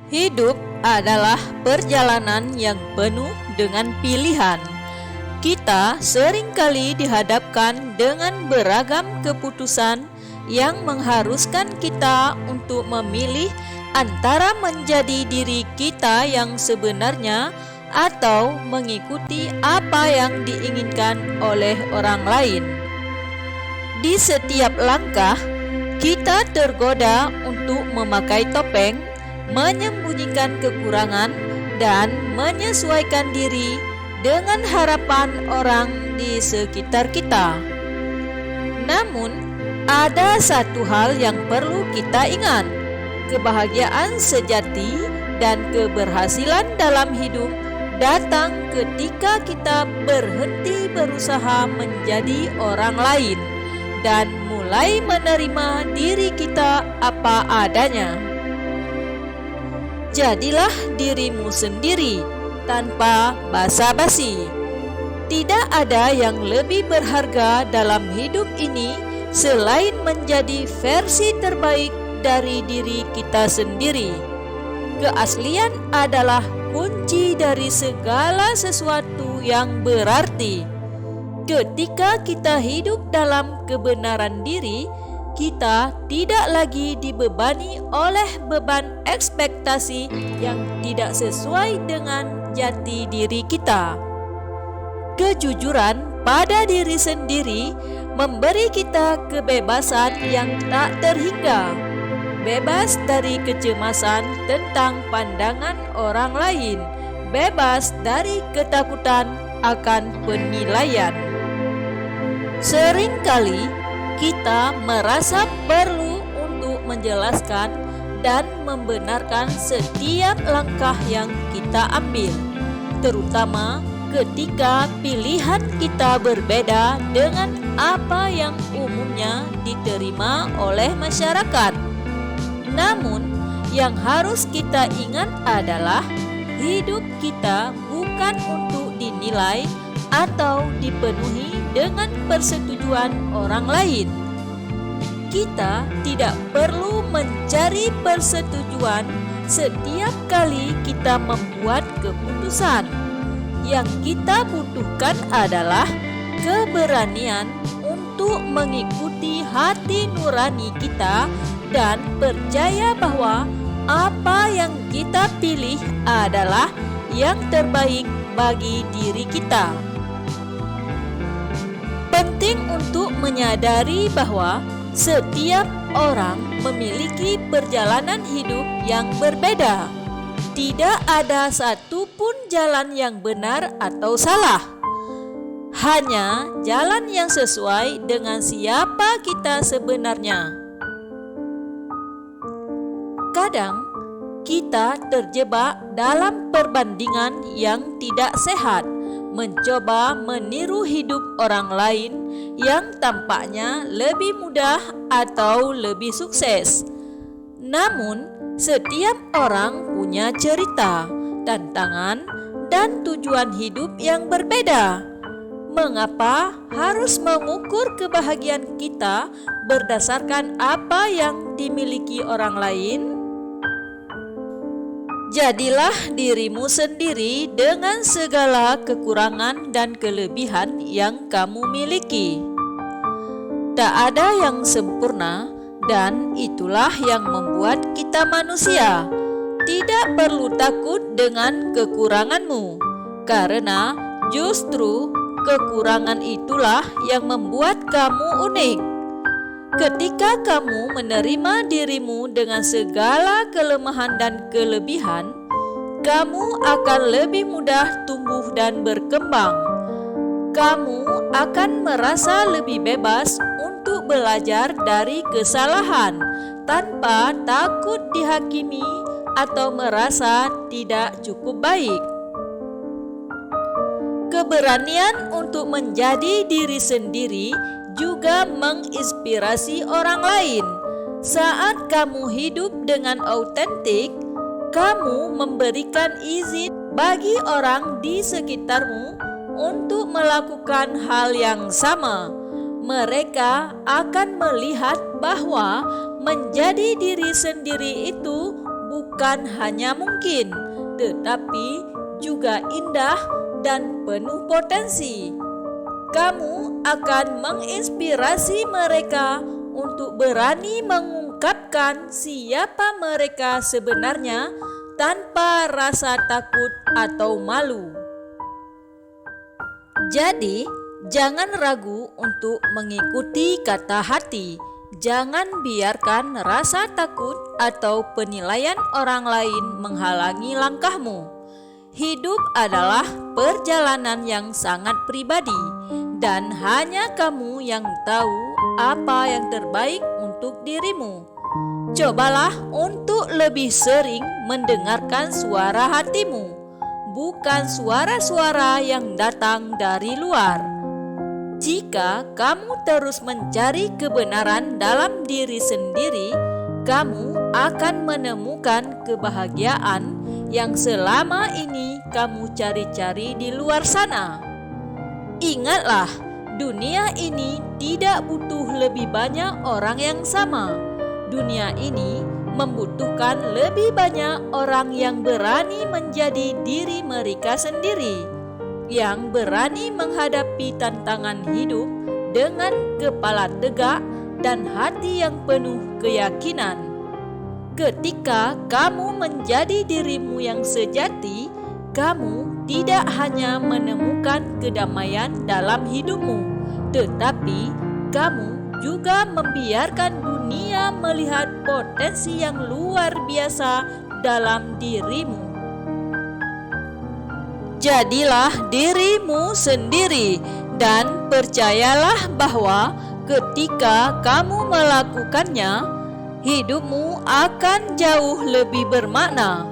Hidup adalah perjalanan yang penuh dengan pilihan. Kita seringkali dihadapkan dengan beragam keputusan yang mengharuskan kita untuk memilih antara menjadi diri kita yang sebenarnya atau mengikuti apa yang diinginkan oleh orang lain. Di setiap langkah, kita tergoda untuk memakai topeng, menyembunyikan kekurangan, dan menyesuaikan diri dengan harapan orang di sekitar kita. Namun, ada satu hal yang perlu kita ingat. Kebahagiaan sejati dan keberhasilan dalam hidup datang ketika kita berhenti berusaha menjadi orang lain dan mulai menerima diri kita apa adanya. Jadilah dirimu sendiri tanpa basa-basi. Tidak ada yang lebih berharga dalam hidup ini selain menjadi versi terbaik dari diri kita sendiri. Keaslian adalah kunci dari segala sesuatu yang berarti. Ketika kita hidup dalam kebenaran diri, kita tidak lagi dibebani oleh beban ekspektasi yang tidak sesuai dengan jati diri kita. Kejujuran pada diri sendiri memberi kita kebebasan yang tak terhingga, bebas dari kecemasan tentang pandangan orang lain, bebas dari ketakutan akan penilaian. Seringkali kita merasa perlu untuk menjelaskan dan membenarkan setiap langkah yang kita ambil, terutama ketika pilihan kita berbeda dengan apa yang umumnya diterima oleh masyarakat. Namun, yang harus kita ingat adalah hidup kita bukan untuk dinilai atau dipenuhi dengan persetujuan orang lain. Kita tidak perlu mencari persetujuan setiap kali kita membuat keputusan. Yang kita butuhkan adalah keberanian untuk mengikuti hati nurani kita dan percaya bahwa apa yang kita pilih adalah yang terbaik bagi diri kita. Penting untuk menyadari bahwa setiap orang memiliki perjalanan hidup yang berbeda. Tidak ada satupun jalan yang benar atau salah. Hanya jalan yang sesuai dengan siapa kita sebenarnya. Kadang kita terjebak dalam perbandingan yang tidak sehat, mencoba meniru hidup orang lain yang tampaknya lebih mudah atau lebih sukses. Namun, setiap orang punya cerita, tantangan, dan tujuan hidup yang berbeda. Mengapa harus mengukur kebahagiaan kita berdasarkan apa yang dimiliki orang lain? Jadilah dirimu sendiri dengan segala kekurangan dan kelebihan yang kamu miliki. Tak ada yang sempurna, dan itulah yang membuat kita manusia. Tidak perlu takut dengan kekuranganmu, karena justru kekurangan itulah yang membuat kamu unik. Ketika kamu menerima dirimu dengan segala kelemahan dan kelebihan, kamu akan lebih mudah tumbuh dan berkembang. Kamu akan merasa lebih bebas untuk belajar dari kesalahan tanpa takut dihakimi atau merasa tidak cukup baik. Keberanian untuk menjadi diri sendiri juga menginspirasi orang lain. Saat kamu hidup dengan autentik, kamu memberikan izin bagi orang di sekitarmu untuk melakukan hal yang sama. Mereka akan melihat bahwa menjadi diri sendiri itu bukan hanya mungkin, tetapi juga indah dan penuh potensi. Kamu akan menginspirasi mereka untuk berani mengungkapkan siapa mereka sebenarnya tanpa rasa takut atau malu. Jadi, jangan ragu untuk mengikuti kata hati. Jangan biarkan rasa takut atau penilaian orang lain menghalangi langkahmu. Hidup adalah perjalanan yang sangat pribadi, dan hanya kamu yang tahu apa yang terbaik untuk dirimu. Cobalah untuk lebih sering mendengarkan suara hatimu, bukan suara-suara yang datang dari luar. Jika kamu terus mencari kebenaran dalam diri sendiri, kamu akan menemukan kebahagiaan yang selama ini kamu cari-cari di luar sana. Ingatlah, dunia ini tidak butuh lebih banyak orang yang sama. Dunia ini membutuhkan lebih banyak orang yang berani menjadi diri mereka sendiri, yang berani menghadapi tantangan hidup dengan kepala tegak dan hati yang penuh keyakinan. Ketika kamu menjadi dirimu yang sejati, kamu tidak hanya menemukan kedamaian dalam hidupmu, tetapi kamu juga membiarkan dunia melihat potensi yang luar biasa dalam dirimu. Jadilah dirimu sendiri dan percayalah bahwa ketika kamu melakukannya, hidupmu akan jauh lebih bermakna.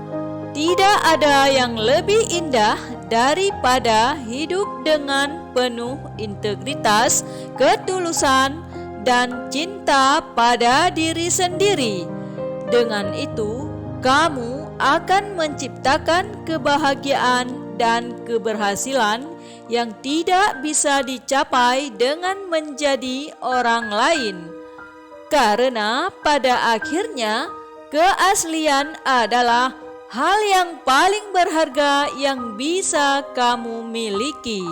Tidak ada yang lebih indah daripada hidup dengan penuh integritas, ketulusan, dan cinta pada diri sendiri. Dengan itu, kamu akan menciptakan kebahagiaan dan keberhasilan yang tidak bisa dicapai dengan menjadi orang lain. Karena pada akhirnya, keaslian adalah hal yang paling berharga yang bisa kamu miliki.